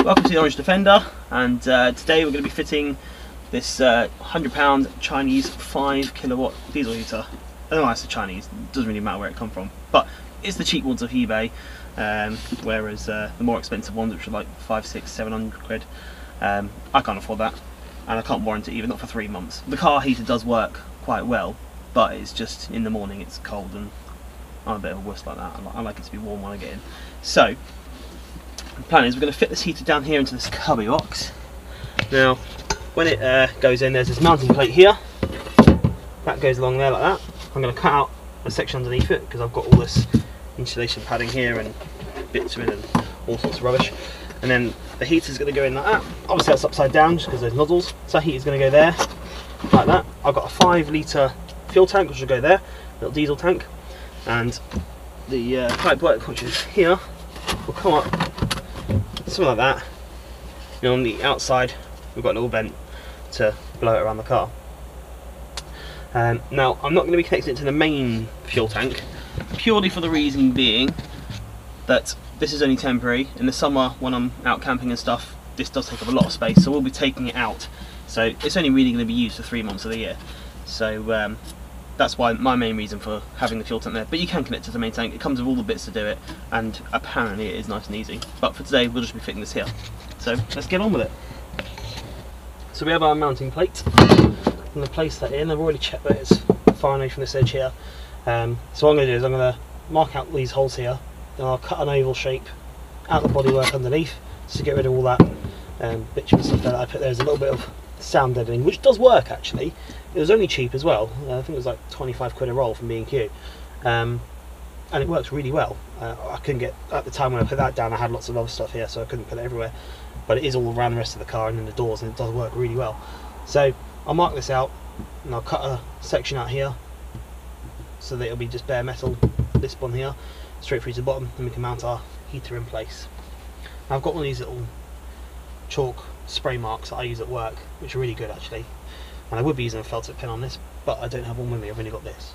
welcome to the Orange Defender, and today we're going to be fitting this £100 Chinese 5 kilowatt diesel heater. I don't know why it's Chinese, it doesn't really matter where it comes from, but it's the cheap ones of eBay, whereas the more expensive ones, which are like 500, 600, 700 quid, I can't afford that, and I can't warrant it even, not for 3 months. The car heater does work quite well, but it's just in the morning it's cold and I'm a bit of a wuss like that. I like it to be warm when I get in. So the plan is we're going to fit this heater down here into this cubby box. Now when it goes in, there's this mounting plate here that goes along there like that. I'm going to cut out a section underneath it because I've got all this insulation padding here and bits of it and all sorts of rubbish. And then the heater's going to go in like that. Obviously that's upside down just because there's nozzles, so the heater's going to go there like that. I've got a 5 litre fuel tank which will go there, little diesel tank, and the pipe work, which is here, will come up something like that. And on the outside we've got a little vent to blow it around the car. Now I'm not going to be connecting it to the main fuel tank, purely for the reason being that this is only temporary. In the summer when I'm out camping and stuff, this does take up a lot of space, so we'll be taking it out. So it's only really going to be used for 3 months of the year. So that's why my main reason for having the fuel tank there. But you can connect to the main tank, it comes with all the bits to do it, and apparently it is nice and easy. But for today we'll just be fitting this here. So let's get on with it. So we have our mounting plate. I'm going to place that in. I've already checked that it's far away from this edge here. So what I'm going to do is I'm going to mark out these holes here, then I'll cut an oval shape out the bodywork underneath to get rid of all that bitumen stuff that I put there. There's a little bit of sound deadening, which does work actually. It was only cheap as well. I think it was like 25 quid a roll from B&Q, and it works really well. I couldn't get, at the time when I put that down I had lots of other stuff here, so I couldn't put it everywhere, but it is all around the rest of the car and in the doors, and it does work really well. So I'll mark this out and I'll cut a section out here so that it'll be just bare metal, this one here, straight through to the bottom, and we can mount our heater in place. Now, I've got one of these little chalk spray marks that I use at work, which are really good actually, and I would be using a felt tip pen on this, but I don't have one with me, I've only got this.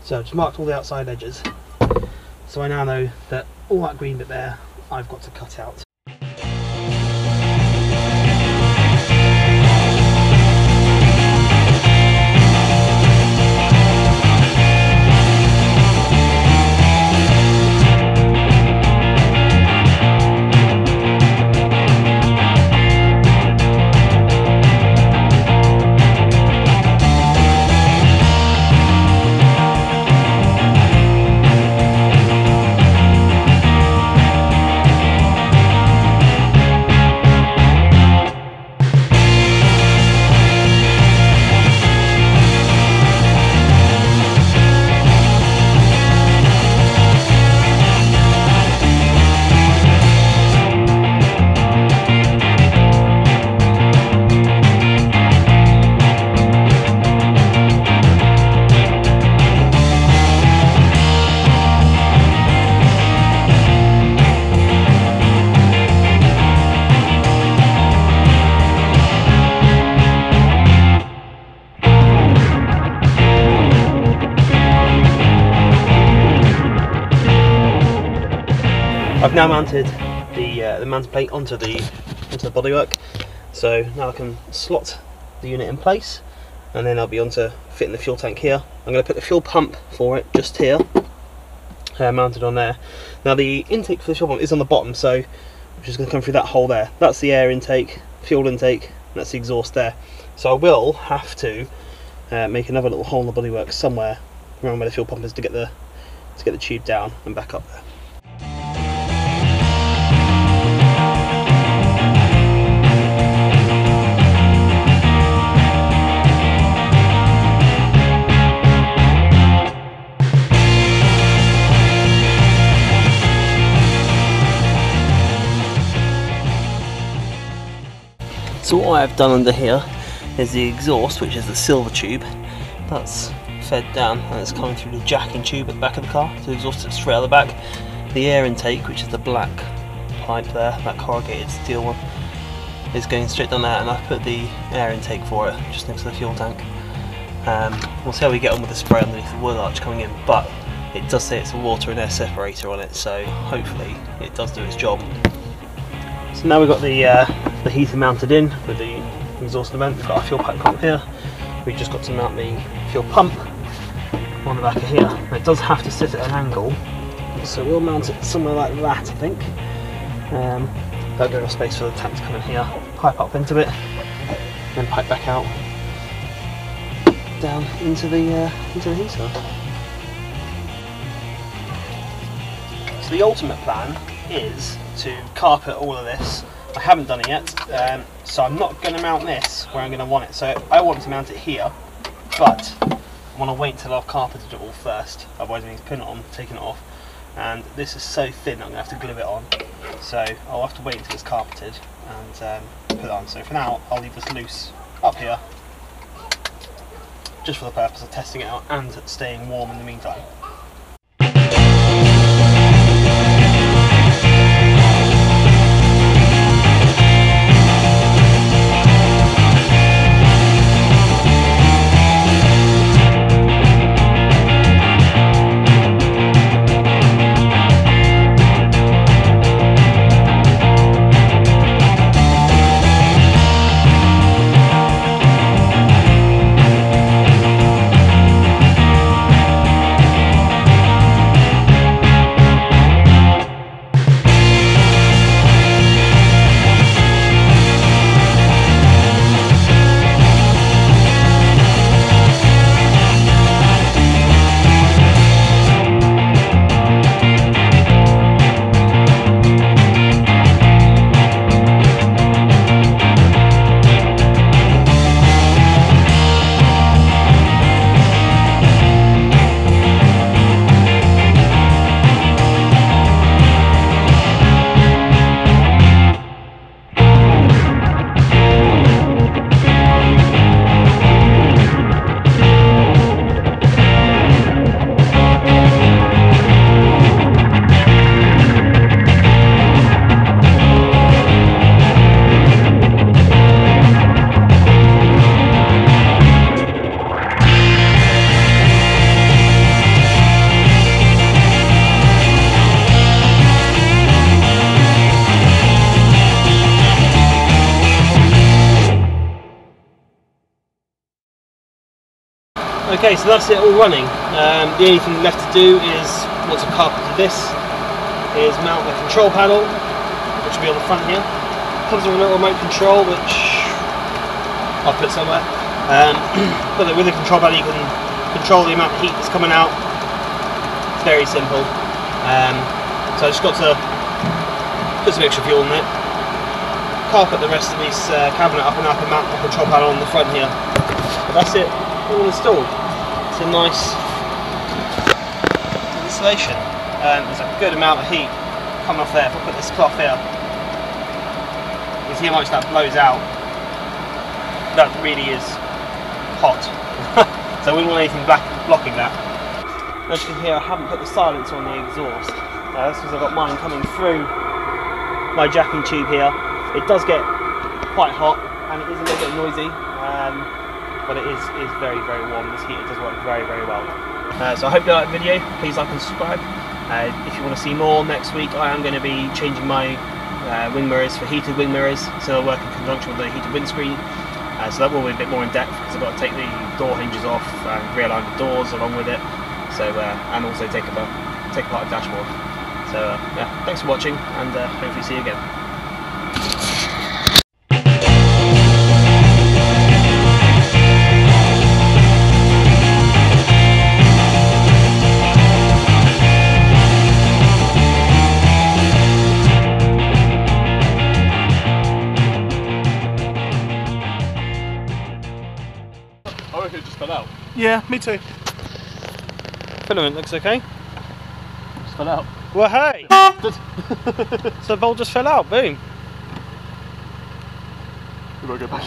So I've just marked all the outside edges, so I now know that all that green bit there I've got to cut out. I've now mounted the mounting plate onto the bodywork, so now I can slot the unit in place, and then I'll be on to fitting the fuel tank here. I'm going to put the fuel pump for it just here, mounted on there. Now the intake for the fuel pump is on the bottom, so I'm just going to come through that hole there. That's the air intake, fuel intake, and that's the exhaust there. So I will have to make another little hole in the bodywork somewhere around where the fuel pump is to get the tube down and back up there. So what I've done under here is the exhaust, which is the silver tube. That's fed down and it's coming through the jacking tube at the back of the car, so the exhaust is straight out the back. The air intake, which is the black pipe there, that corrugated steel one, is going straight down there, and I've put the air intake for it just next to the fuel tank. We'll see how we get on with the spray underneath the wheel arch coming in, but it does say it's a water and air separator on it, so hopefully it does do its job. So now we've got the heater mounted in with the exhaust vent. We've got our fuel pipe pump here. We've just got to mount the fuel pump on the back of here. Now it does have to sit at an angle, so we'll mount it somewhere like that, I think. That'll give enough space for the tank to come in here, pipe up into it, then pipe back out down into the heater. So the ultimate plan is to carpet all of this. I haven't done it yet, so I'm not going to mount this where I'm going to want it. So I want to mount it here, but I want to wait until I've carpeted it all first. Otherwise I need to pin it on, taking it off. And this is so thin I'm going to have to glue it on. So I'll have to wait until it's carpeted and put it on. So for now I'll leave this loose up here, just for the purpose of testing it out and staying warm in the meantime. Okay, so that's it all running. The only thing left to do is, once I've carpeted this, is mount the control panel, which will be on the front here. Comes with a little remote control, which I'll put somewhere. But with the control panel you can control the amount of heat that's coming out. It's very simple. So I just got to put some extra fuel in it, carpet the rest of this cabinet up, and I can mount the control panel on the front here. But that's it, all installed. It's a nice installation. There's a good amount of heat coming off there. If I put this cloth here, you see how much that blows out. That really is hot. So I wouldn't want anything blocking that. As you can hear, I haven't put the silencer on the exhaust. That's because I've got mine coming through my jacking tube here. It does get quite hot and it is a little bit noisy. But it is very, very warm. This heater does work very, very well. So I hope you like the video. Please like and subscribe. If you want to see more, next week I am going to be changing my wing mirrors for heated wing mirrors, so they'll work in conjunction with the heated windscreen. So that will be a bit more in depth because I've got to take the door hinges off and realign the doors along with it. So and also take apart the dashboard. So yeah, thanks for watching, and hopefully see you again. I reckon it just fell out. Yeah, me too. Filament looks okay. Just fell out. Well, hey! So the bolt just fell out, boom. We've got to go back